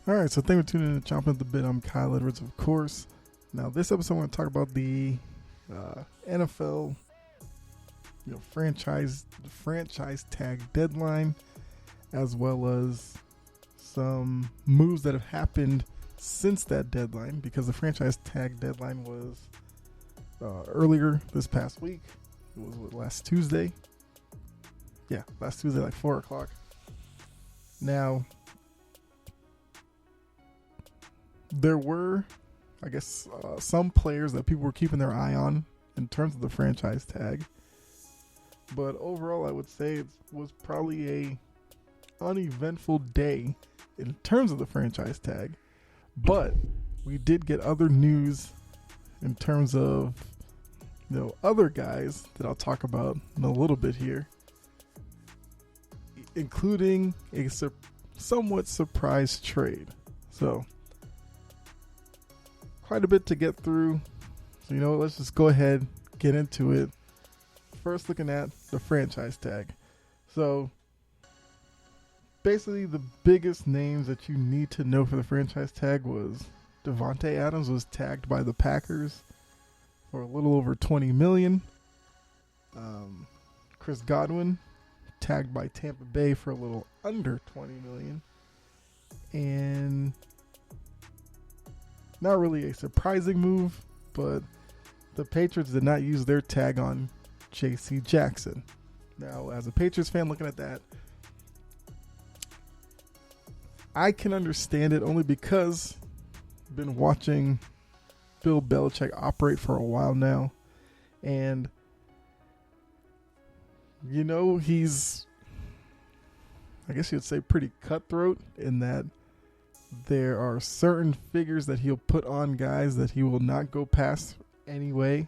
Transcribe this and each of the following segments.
All right, so thank you for tuning in to Chomping at the Bit. I'm Kyle Edwards, of course. Now, this episode, I want to talk about the NFL, franchise tag deadline, as well as some moves that have happened since that deadline, because the franchise tag deadline was earlier this past week. It was last Tuesday. Yeah, last Tuesday, like 4 o'clock. Now, there were, I guess, some players that people were keeping their eye on in terms of the franchise tag. But overall, I would say it was probably a uneventful day in terms of the franchise tag. But we did get other news in terms of, other guys that I'll talk about in a little bit here, including a somewhat surprise trade. So, quite a bit to get through. So, let's just go ahead, get into it. First, looking at the franchise tag. So, basically, the biggest names that you need to know for the franchise tag was Devontae Adams was tagged by the Packers for a little over $20 million. Chris Godwin tagged by Tampa Bay for a little under $20 million. And not really a surprising move, but the Patriots did not use their tag on J.C. Jackson. Now, as a Patriots fan looking at that, I can understand it only because I've been watching Bill Belichick operate for a while now. And, he's, I guess you'd say, pretty cutthroat in that there are certain figures that he'll put on guys that he will not go past anyway.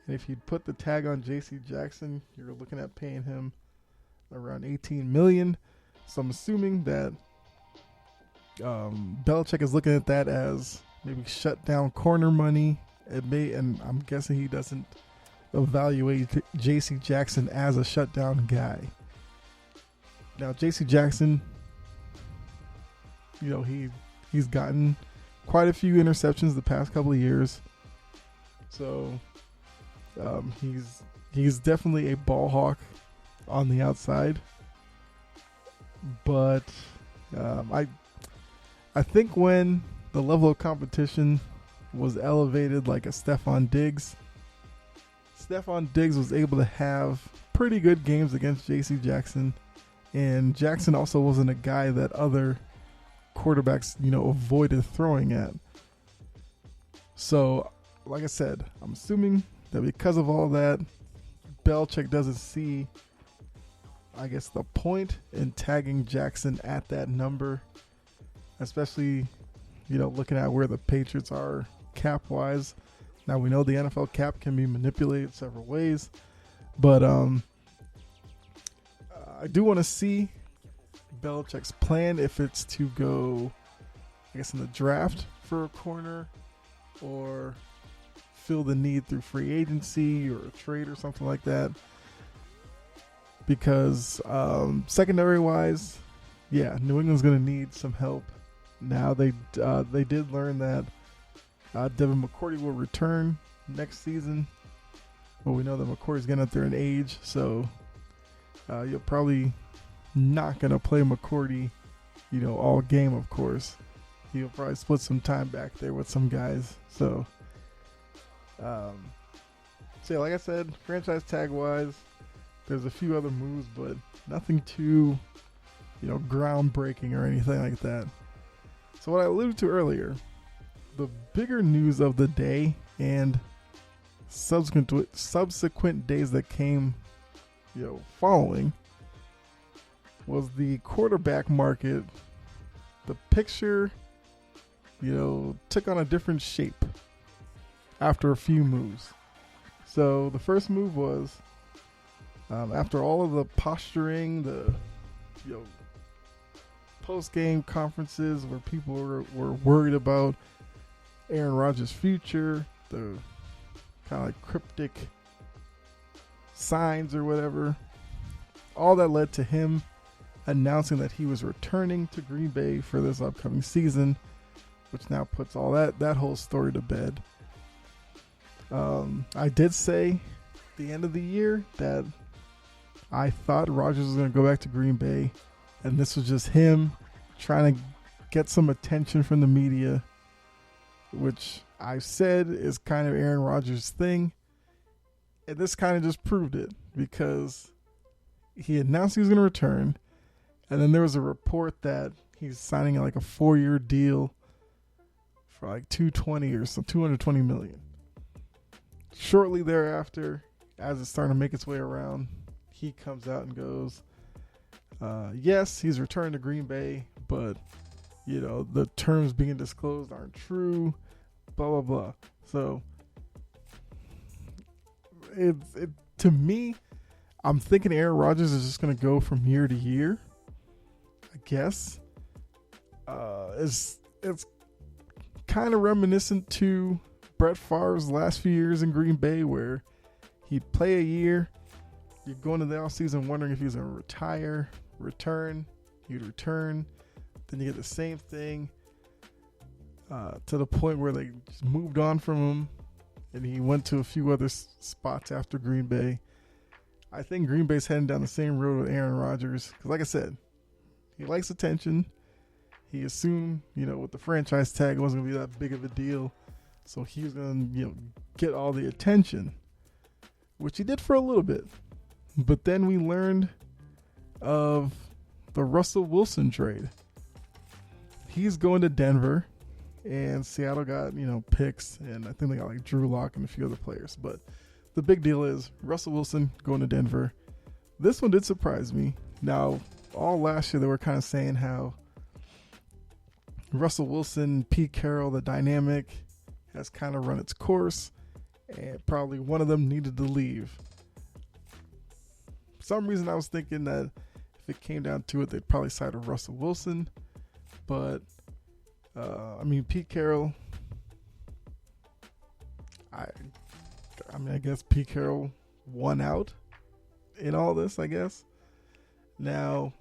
And if you put the tag on J.C. Jackson, you're looking at paying him around $18 million. So I'm assuming that Belichick is looking at that as maybe shut down corner money. And I'm guessing he doesn't evaluate J.C. Jackson as a shutdown guy. Now, J.C. Jackson, he's gotten quite a few interceptions the past couple of years. So he's definitely a ball hawk on the outside. But I think when the level of competition was elevated, like a Stephon Diggs was able to have pretty good games against J.C. Jackson. And Jackson also wasn't a guy that other quarterbacks, avoided throwing at. So, like I said, I'm assuming that because of all that, Belichick doesn't see, I guess, the point in tagging Jackson at that number, especially, looking at where the Patriots are cap-wise. Now, we know the NFL cap can be manipulated several ways, but I do want to see Belichick's plan, if it's to go, I guess, in the draft for a corner or fill the need through free agency or a trade or something like that. Because secondary-wise, New England's going to need some help. Now, they did learn that Devin McCourty will return next season. Well, we know that McCourty's getting up there in age, so you're probably not going to play McCourty, all game, of course. He'll probably split some time back there with some guys. So, like I said, franchise tag-wise, there's a few other moves, but nothing too, groundbreaking or anything like that. So what I alluded to earlier, the bigger news of the day and subsequent days that came, following, was the quarterback market. The picture, took on a different shape after a few moves. So the first move was, after all of the posturing, the post-game conferences where people were worried about Aaron Rodgers' future, the kind of like cryptic signs or whatever, all that led to him announcing that he was returning to Green Bay for this upcoming season, which now puts all that whole story to bed. I did say at the end of the year that I thought Rodgers was going to go back to Green Bay, and this was just him trying to get some attention from the media, which I said is kind of Aaron Rodgers' thing. And this kind of just proved it, because he announced he was going to return, and then there was a report that he's signing like a 4-year deal for like 220 or some 220 million. Shortly thereafter, as it's starting to make its way around, he comes out and goes, yes, he's returned to Green Bay, but the terms being disclosed aren't true, blah blah blah. So it to me, I'm thinking Aaron Rodgers is just going to go from year to year, I guess. It's kind of reminiscent to Brett Favre's last few years in Green Bay, where he'd play a year, you'd go into the offseason wondering if he was going to return, he'd return, then you get the same thing, to the point where they just moved on from him, and he went to a few other spots after Green Bay. I think Green Bay's heading down the same road with Aaron Rodgers, because like I said, he likes attention. He assumed, with the franchise tag, it wasn't going to be that big of a deal, so he was going to, get all the attention, which he did for a little bit. But then we learned of the Russell Wilson trade. He's going to Denver, and Seattle got, picks, and I think they got like Drew Lock and a few other players. But the big deal is Russell Wilson going to Denver. This one did surprise me. Now, all last year they were kind of saying how Russell Wilson, Pete Carroll, the dynamic has kind of run its course, and probably one of them needed to leave. For some reason I was thinking that if it came down to it, they'd probably side with Russell Wilson. But, Pete Carroll, I guess Pete Carroll won out in all this, I guess. Now,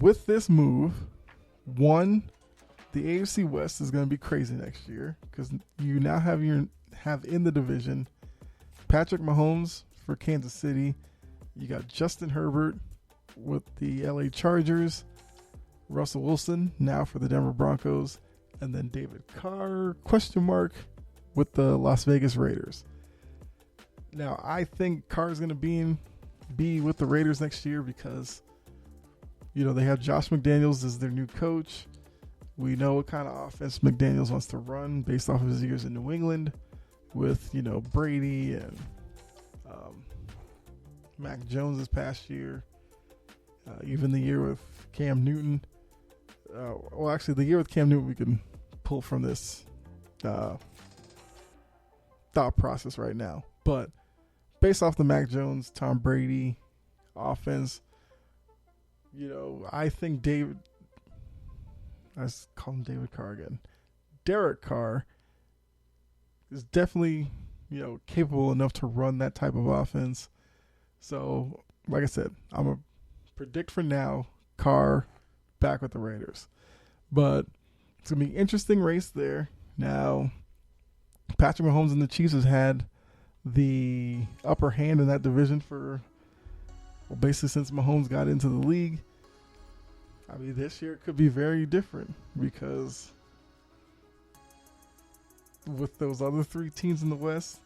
with this move, the AFC West is going to be crazy next year, because you now have in the division Patrick Mahomes for Kansas City. You got Justin Herbert with the LA Chargers, Russell Wilson now for the Denver Broncos, and then David Carr, ? With the Las Vegas Raiders. Now, I think Carr is going to be with the Raiders next year because, they have Josh McDaniels as their new coach. We know what kind of offense McDaniels wants to run based off of his years in New England with, Brady and Mac Jones this past year. Even the year with Cam Newton. The year with Cam Newton we can pull from this thought process right now. But based off the Mac Jones, Tom Brady offense, I think Derek Carr is definitely, capable enough to run that type of offense. So, like I said, I'm going to predict for now Carr back with the Raiders. But it's going to be an interesting race there. Now, Patrick Mahomes and the Chiefs has had the upper hand in that division for, basically since Mahomes got into the league. This year it could be very different because with those other three teams in the West,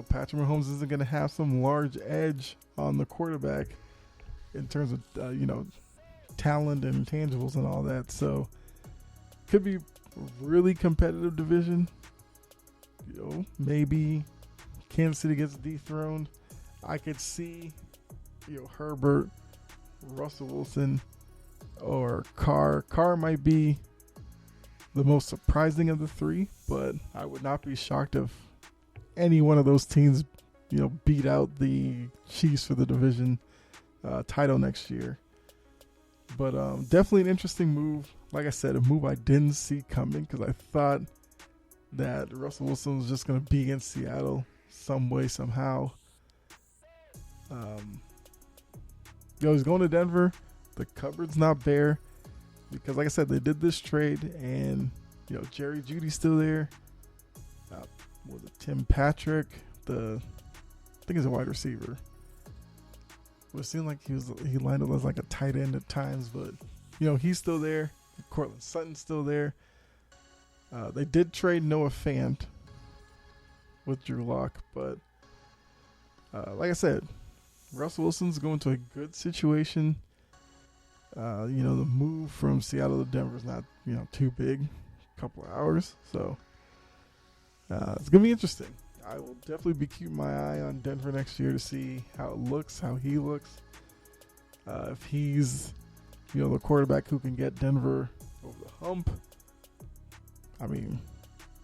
Patrick Mahomes isn't going to have some large edge on the quarterback in terms of, talent and intangibles and all that. So could be a really competitive division. Maybe Kansas City gets dethroned. I could see, Herbert, Russell Wilson, or Carr. Carr might be the most surprising of the three, but I would not be shocked if any one of those teams, beat out the Chiefs for the division title next year. But definitely an interesting move. Like I said, a move I didn't see coming because I thought that Russell Wilson was just going to be in Seattle some way, somehow. He's going to Denver. The cupboard's not bare because, like I said, they did this trade, and Jerry Jeudy's still there. Was it Tim Patrick? I think he's a wide receiver. It seemed like he lined up as like a tight end at times, but he's still there. Cortland Sutton's still there. They did trade Noah Fant with Drew Lock, but like I said, Russell Wilson's going to a good situation. The move from Seattle to Denver is not too big, a couple of hours, so it's gonna be interesting. I will definitely be keeping my eye on Denver next year to see how it looks, how he looks. If he's, the quarterback who can get Denver over the hump. I mean,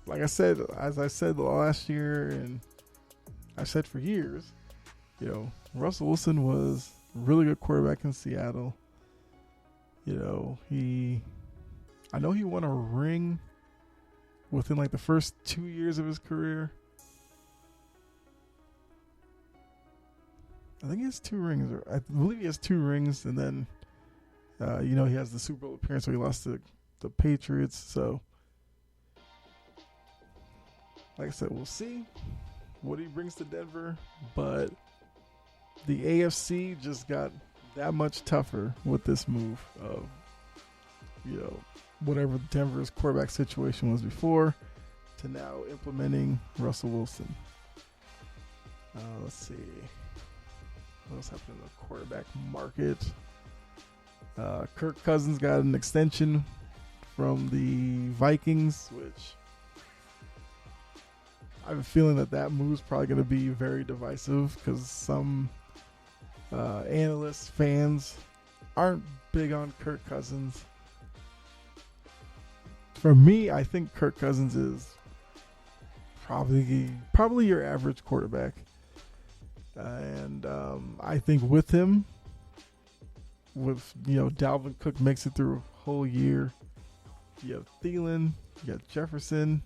like I said, as I said last year, and I said for years, Russell Wilson was a really good quarterback in Seattle. I know he won a ring within like the first 2 years of his career. I think he has 2 rings, or I believe he has 2 rings, and then, he has the Super Bowl appearance where he lost to the Patriots. So, like I said, we'll see what he brings to Denver, but the AFC just got that much tougher with this move of, whatever Denver's quarterback situation was before to now implementing Russell Wilson. Let's see. What else happened in the quarterback market? Kirk Cousins got an extension from the Vikings, which I have a feeling that move's probably going to be very divisive because some analysts, fans aren't big on Kirk Cousins. For me, I think Kirk Cousins is probably your average quarterback. And I think with him, Dalvin Cook makes it through a whole year. You have Thielen, you got Jefferson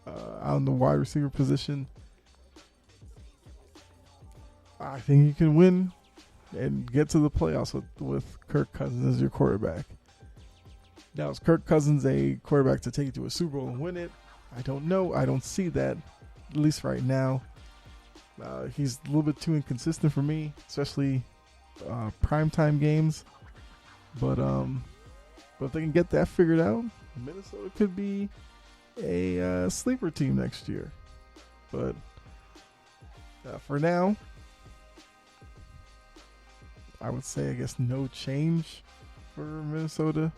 on the wide receiver position. I think you can win and get to the playoffs with Kirk Cousins as your quarterback. Now, is Kirk Cousins a quarterback to take you to a Super Bowl and win it? I don't know. I don't see that, at least right now. He's a little bit too inconsistent for me, especially primetime games. But if they can get that figured out, Minnesota could be a sleeper team next year. But for now, I would say, I guess, no change for Minnesota.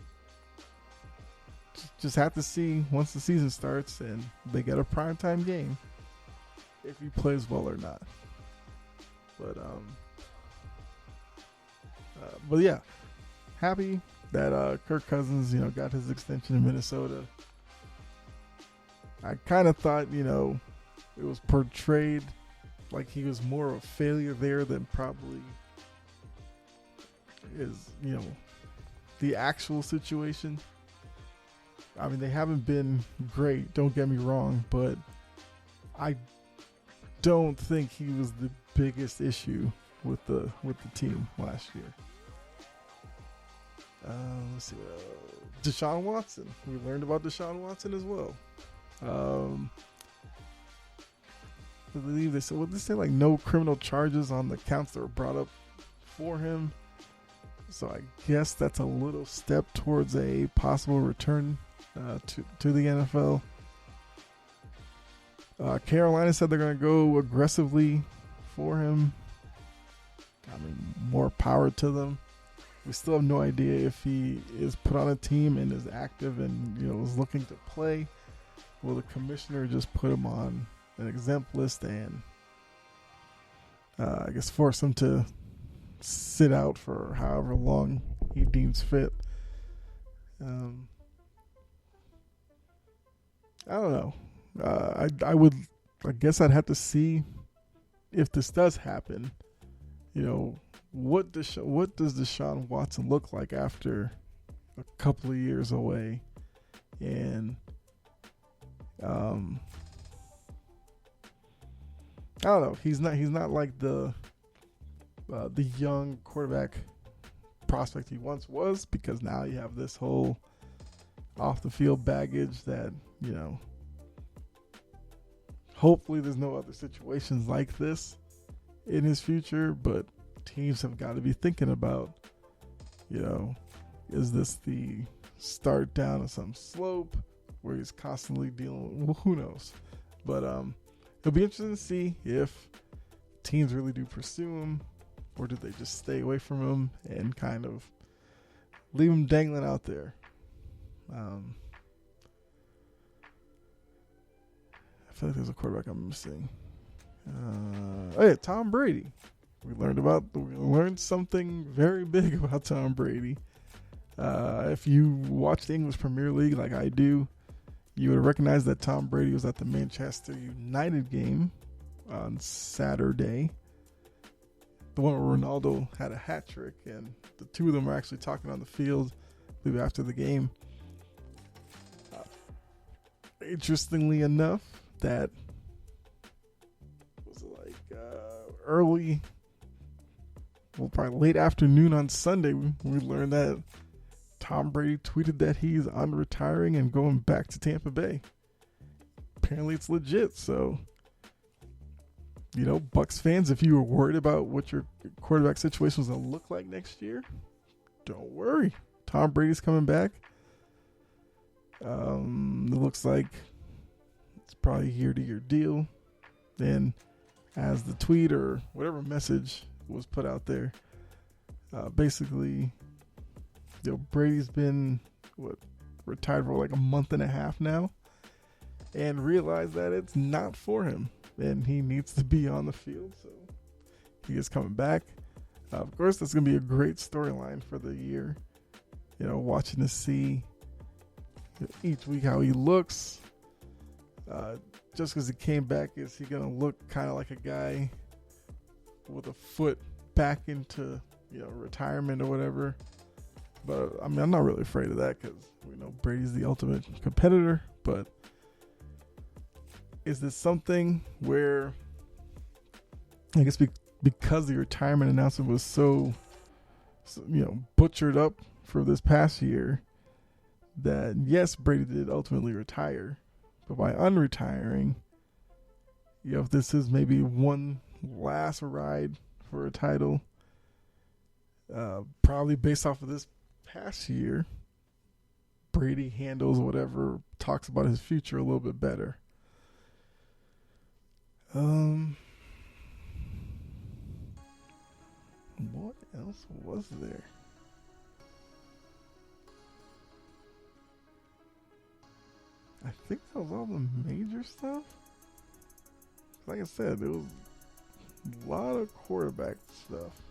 Just have to see once the season starts and they get a primetime game if he plays well or not. But yeah, happy that Kirk Cousins, got his extension in Minnesota. I kind of thought, it was portrayed like he was more of a failure there than probably is, the actual situation. I mean, they haven't been great, don't get me wrong, but I don't think he was the biggest issue with the team last year. Let's see. Deshaun Watson. We learned about Deshaun Watson as well. I believe they said, what did they say? Like no criminal charges on the counts that were brought up for him. So I guess that's a little step towards a possible return to the NFL. Carolina said they're going to go aggressively for him. I mean, more power to them. We still have no idea if he is put on a team and is active and is looking to play. Will the commissioner just put him on an exempt list and I guess force him to sit out for however long he deems fit? I don't know. I guess I'd have to see if this does happen. What does Deshaun Watson look like after a couple of years away? And I don't know. He's not like the the young quarterback prospect he once was, because now you have this whole off the field baggage that, hopefully there's no other situations like this in his future, but teams have got to be thinking about, is this the start down of some slope where he's constantly dealing, well, who knows, but it'll be interesting to see if teams really do pursue him, or do they just stay away from him and kind of leave him dangling out there. I feel like there's a quarterback I'm missing. Tom Brady. We learned something very big about Tom Brady. If you watch the English Premier League like I do, you would recognize that Tom Brady was at the Manchester United game on Saturday, the one where Ronaldo had a hat trick, and the two of them were actually talking on the field, I believe, after the game. Interestingly enough, that was early, probably late afternoon on Sunday, we learned that Tom Brady tweeted that he's unretiring and going back to Tampa Bay. Apparently it's legit. So, Bucs fans, if you were worried about what your quarterback situation was going to look like next year, don't worry. Tom Brady's coming back. It looks like it's probably a year-to-year deal. And as the tweet or whatever message was put out there, basically, Brady's been retired for like a month and a half now, and realized that it's not for him, and he needs to be on the field. So he is coming back. Of course, that's going to be a great storyline for the year. Watching to see each week how he looks. Just because he came back, is he going to look kind of like a guy with a foot back into retirement or whatever? But I'm not really afraid of that, because we know Brady's the ultimate competitor. But is this something where, I guess because the retirement announcement was so butchered up for this past year, that yes, Brady did ultimately retire, but by unretiring, if this is maybe one last ride for a title, probably based off of this past year, Brady handles whatever, talks about his future a little bit better. What else was there? I think that was all the major stuff. Like I said, there was a lot of quarterback stuff.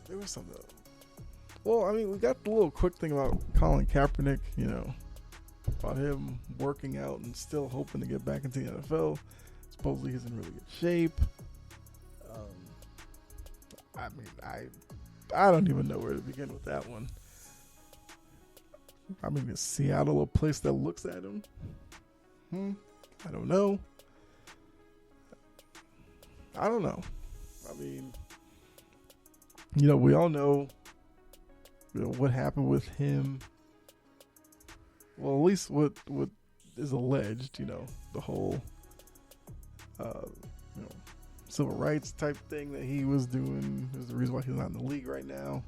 There was something. Well, we got the little quick thing about Colin Kaepernick, about him working out and still hoping to get back into the NFL. Supposedly he's in really good shape. I don't even know where to begin with that one. Is Seattle a place that looks at him? I don't know. We all know, what happened with him. Well, at least what is alleged, the whole, civil rights type thing that he was doing is the reason why he's not in the league right now.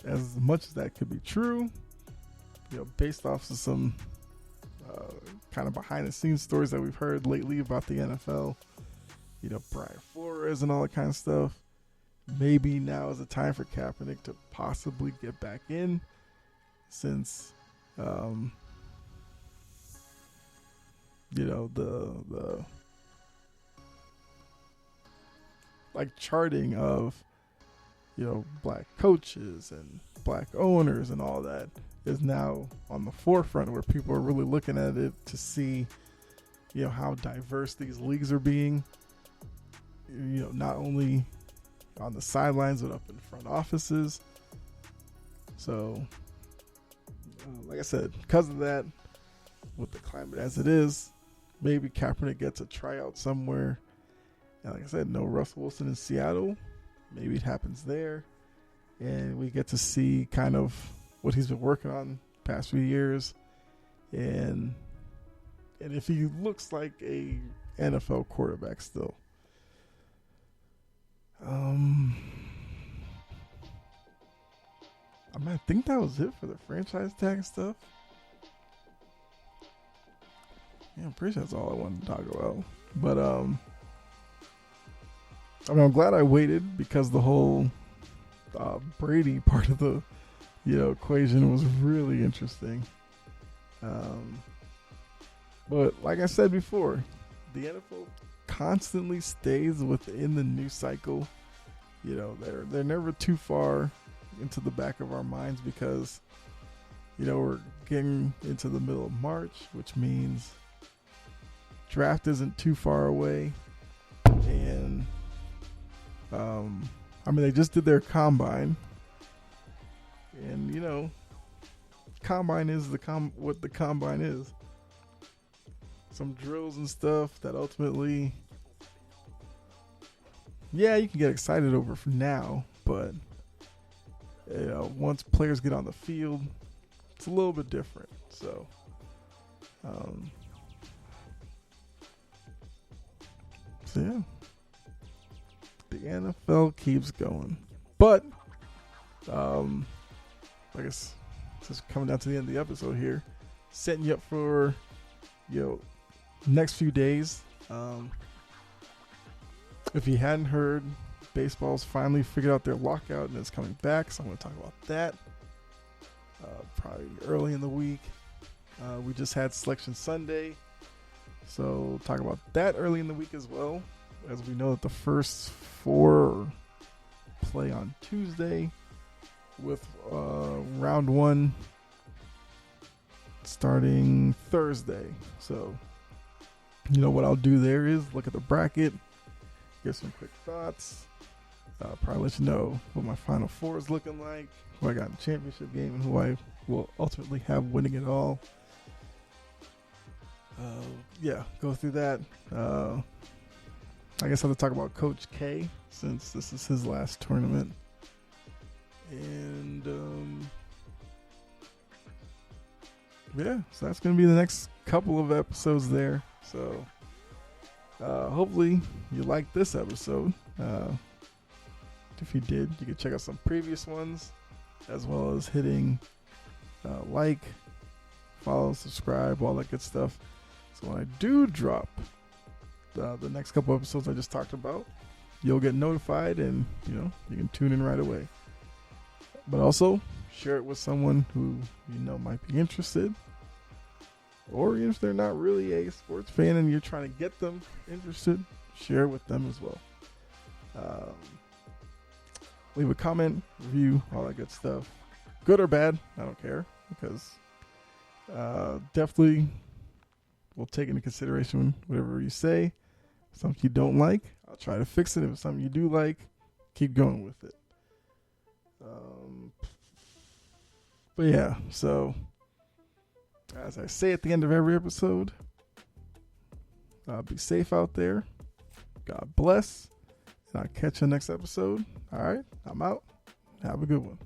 As much as that could be true, based off of some kind of behind the scenes stories that we've heard lately about the NFL, Brian Flores and all that kind of stuff, maybe now is the time for Kaepernick to possibly get back in, since the charting of black coaches and black owners and all that is now on the forefront, where people are really looking at it to see how diverse these leagues are being, not only on the sidelines but up in front offices. So like I said, because of that, with the climate as it is, maybe Kaepernick gets a tryout somewhere. And like I said, no Russell Wilson in Seattle. Maybe it happens there. And we get to see kind of what he's been working on the past few years. And if he looks like a NFL quarterback still. I think that was it for the franchise tag stuff. Yeah, I'm pretty sure that's all I wanted to talk about. But I'm glad I waited because the whole Brady part of the equation was really interesting. But like I said before, the NFL constantly stays within the news cycle. They're never too far into the back of our minds because we're getting into the middle of March, which means draft isn't too far away. And they just did their combine, and combine is what the combine is. Some drills and stuff that ultimately, you can get excited over for now, but once players get on the field, it's a little bit different. So, yeah, the NFL keeps going, but I guess just coming down to the end of the episode here, setting you up for next few days. If you hadn't heard, baseball's finally figured out their lockout and it's coming back, so I'm going to talk about that probably early in the week. We just had Selection Sunday, so talk about that early in the week as well, as we know that the first 4 play on Tuesday with round 1 starting Thursday. So what I'll do there is look at the bracket, get some quick thoughts, probably let you know what my Final Four is looking like, who I got in the championship game, and who I will ultimately have winning it all. Go through that. I guess I'll have to talk about Coach K since this is his last tournament. And so that's going to be the next couple of episodes there. So hopefully you liked this episode. If you did, you can check out some previous ones, as well as hitting like, follow, subscribe, all that good stuff. So when I do drop the next couple episodes I just talked about, you'll get notified, and you can tune in right away. But also share it with someone who might be interested, or if they're not really a sports fan and you're trying to get them interested, share it with them as well. Leave a comment, review, all that good stuff. Good or bad, I don't care, because definitely we'll take into consideration whatever you say. If something you don't like, I'll try to fix it. If it's something you do like, keep going with it. But yeah, so as I say at the end of every episode, be safe out there. God bless. And I'll catch you next episode. All right, I'm out. Have a good one.